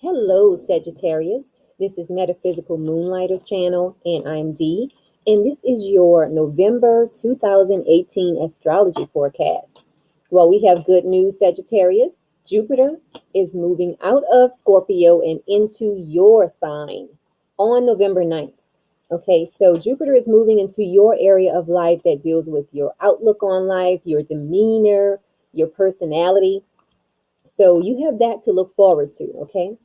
Hello, Sagittarius. This is Metaphysical Moonlighters channel, and I'm Dee. And this is your November 2018 astrology forecast. Well, we have good news, Sagittarius. Jupiter is moving out of Scorpio and into your sign on November 9th. Okay, so Jupiter is moving into your area of life that deals with your outlook on life, your demeanor, your personality. So you have that to look forward to, okay?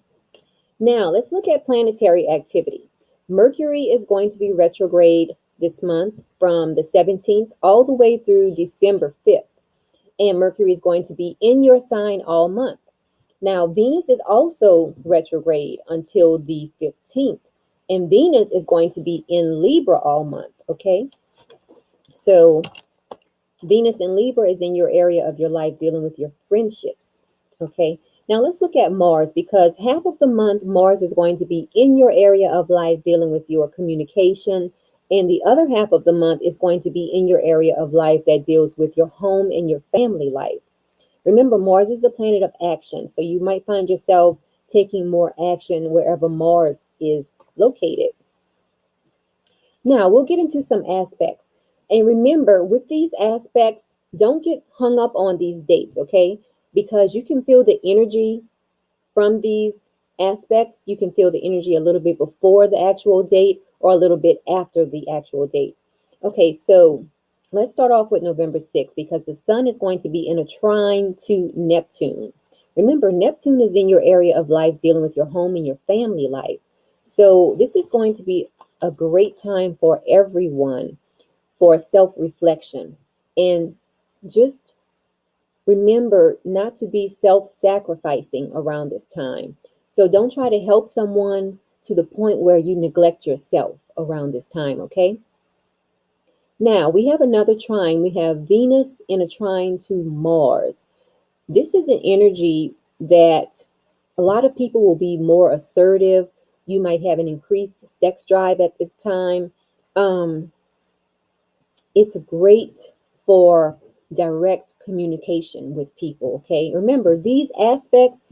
Now, let's look at planetary activity. Mercury is going to be retrograde this month from the 17th all the way through December 5th. And Mercury is going to be in your sign all month. Now, Venus is also retrograde until the 15th. And Venus is going to be in Libra all month, okay? So, Venus in Libra is in your area of your life dealing with your friendships, okay? Now let's look at Mars because half of the month Mars is going to be in your area of life dealing with your communication, and the other half of the month is going to be in your area of life that deals with your home and your family life. Remember, Mars is a planet of action, so you might find yourself taking more action wherever Mars is located. Now, we'll get into some aspects. And remember, with these aspects, don't get hung up on these dates, okay? Because you can feel the energy from these aspects. You can feel the energy a little bit before the actual date or a little bit after the actual date. Okay, so let's start off with November 6th because the sun is going to be in a trine to Neptune. Remember, Neptune is in your area of life dealing with your home and your family life. So this is going to be a great time for everyone for self-reflection. And just remember not to be self-sacrificing around this time. So don't try to help someone to the point where you neglect yourself around this time, okay? Now, we have another trine. We have Venus in a trine to Mars. This is an energy that a lot of people will be more assertive. You might have an increased sex drive at this time. Um, it's great for direct communication with people, okay? Remember, these aspects,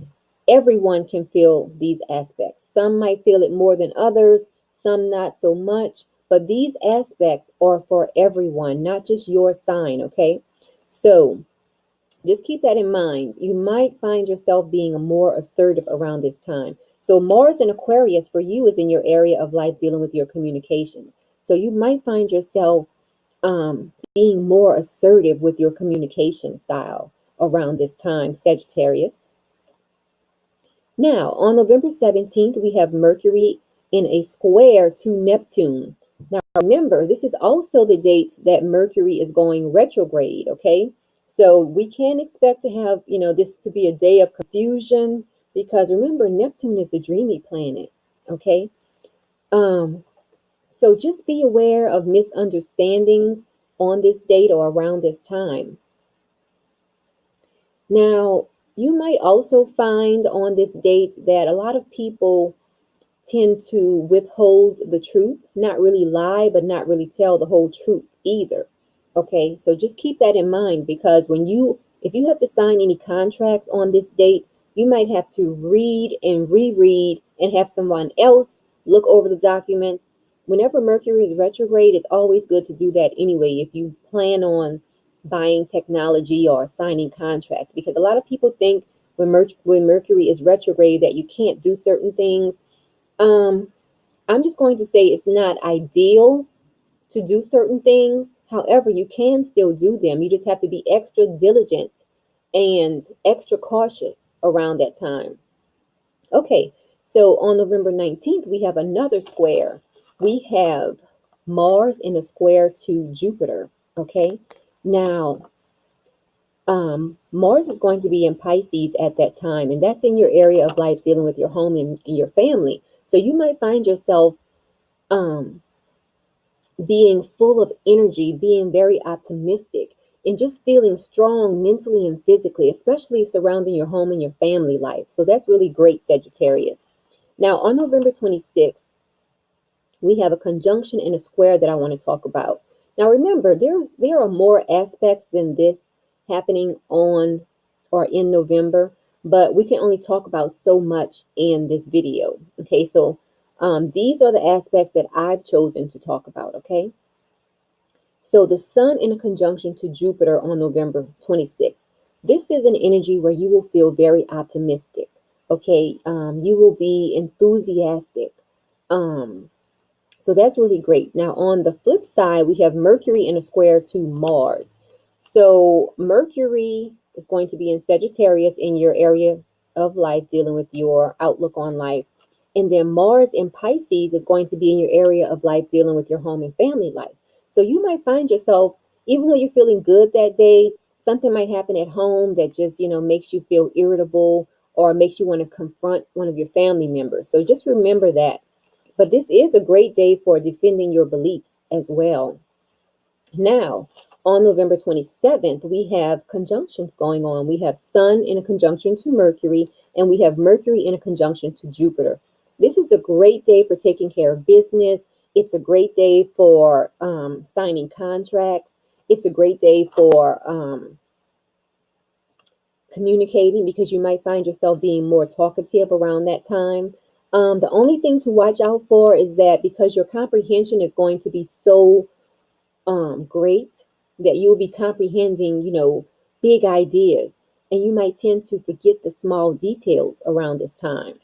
everyone can feel these aspects. Some might feel it more than others, some not so much, but these aspects are for everyone, not just your sign, okay? So just keep that in mind. You might find yourself being more assertive around this time. So Mars in Aquarius for you is in your area of life dealing with your communications. So you might find yourself being more assertive with your communication style around this time, Sagittarius. Now, on November 17th, we have Mercury in a square to Neptune. Now, remember, this is also the date that Mercury is going retrograde, okay? So we can expect to have, this to be a day of confusion because remember, Neptune is the dreamy planet, okay? Um, so just be aware of misunderstandings on this date or around this time. Now, you might also find on this date that a lot of people tend to withhold the truth, not really lie, but not really tell the whole truth either. Okay, so just keep that in mind because if you have to sign any contracts on this date, you might have to read and reread and have someone else look over the documents. Whenever Mercury is retrograde, it's always good to do that anyway if you plan on buying technology or signing contracts because a lot of people think when Mercury is retrograde that you can't do certain things. um, I'm just going to say it's not ideal to do certain things. However, you can still do them. You just have to be extra diligent and extra cautious around that time. Okay, so on November 19th, we have another square. We have Mars in a square to Jupiter. Okay, now Mars is going to be in Pisces at that time, and that's in your area of life dealing with your home and your family. So you might find yourself um, being full of energy, being very optimistic, and just feeling strong mentally and physically, especially surrounding your home and your family life. So that's really great, Sagittarius. Now, on November 26th, we have a conjunction and a square that I want to talk about. Now, remember, there are more aspects than this happening on or in November. but we can only talk about so much in this video. Okay, so these are the aspects that I've chosen to talk about. Okay, so the sun in a conjunction to Jupiter on November 26th. This is an energy where you will feel very optimistic. Okay, you will be enthusiastic. Um, so that's really great. Now, on the flip side, we have Mercury in a square to Mars. So Mercury is going to be in Sagittarius in your area of life, dealing with your outlook on life. And then Mars in Pisces is going to be in your area of life, dealing with your home and family life. So you might find yourself, even though you're feeling good that day, something might happen at home that just, makes you feel irritable or makes you want to confront one of your family members. So just remember that. But this is a great day for defending your beliefs as well. Now, on November 27th, we have conjunctions going on. We have Sun in a conjunction to Mercury, and we have Mercury in a conjunction to Jupiter. This is a great day for taking care of business. It's a great day for signing contracts. It's a great day for communicating, because you might find yourself being more talkative around that time. The only thing to watch out for is that because your comprehension is going to be so great, that you'll be comprehending, big ideas, and you might tend to forget the small details around this time.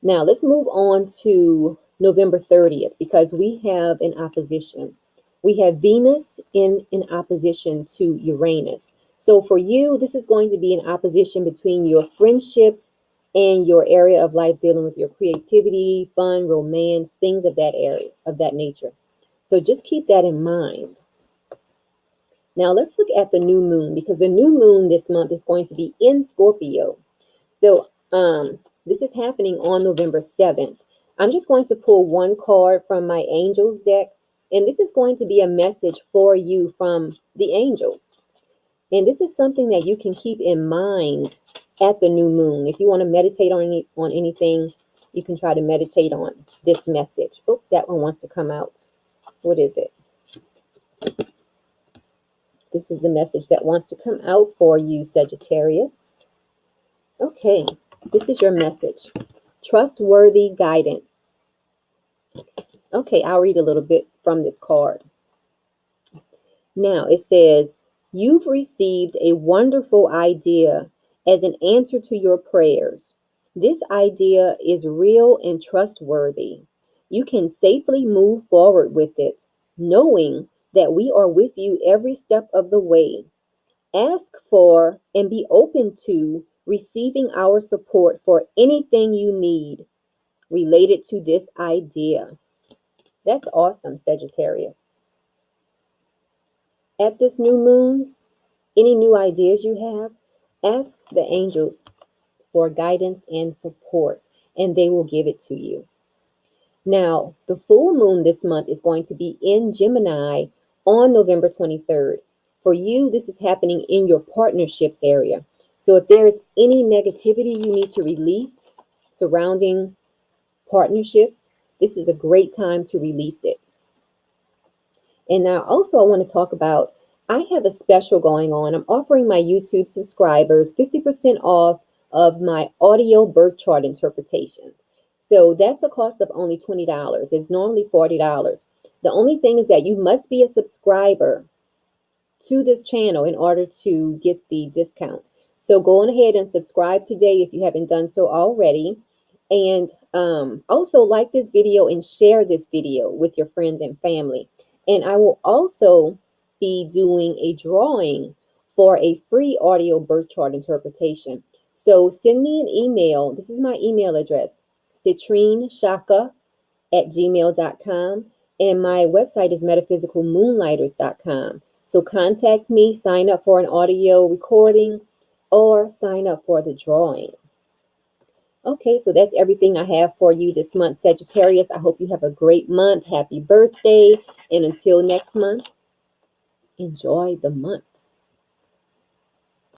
Now, let's move on to November 30th, because we have an opposition. We have Venus in an opposition to Uranus. So for you, this is going to be an opposition between your friendships and your area of life, dealing with your creativity, fun, romance, things of that area, of that nature. So just keep that in mind. Now let's look at the new moon, because the new moon this month is going to be in Scorpio. So this is happening on November 7th. I'm just going to pull one card from my angels deck, and this is going to be a message for you from the angels. And this is something that you can keep in mind at the new moon. If you want to meditate on anything, you can try to meditate on this message. Oh, that one wants to come out. What is it? This is the message that wants to come out for you, Sagittarius. Okay, this is your message. Trustworthy guidance. Okay, I'll read a little bit from this card. Now, it says, you've received a wonderful idea as an answer to your prayers. This idea is real and trustworthy. You can safely move forward with it, knowing that we are with you every step of the way. Ask for and be open to receiving our support for anything you need related to this idea. That's awesome, Sagittarius. At this new moon, any new ideas you have, ask the angels for guidance and support, and they will give it to you. Now, the full moon this month is going to be in Gemini on November 23rd. For you, this is happening in your partnership area. So if there is any negativity you need to release surrounding partnerships, this is a great time to release it. And now also I want to talk about, I have a special going on. I'm offering my YouTube subscribers 50% off of my audio birth chart interpretation. So that's a cost of only $20. It's normally $40. The only thing is that you must be a subscriber to this channel in order to get the discount. So go on ahead and subscribe today if you haven't done so already. And also like this video and share this video with your friends and family. And I will also be doing a drawing for a free audio birth chart interpretation. So send me an email. This is my email address, citrinechaka@gmail.com. And my website is metaphysicalmoonlighters.com. So contact me, sign up for an audio recording, or sign up for the drawing. Okay, so that's everything I have for you this month, Sagittarius. I hope you have a great month. Happy birthday. And until next month, enjoy the month.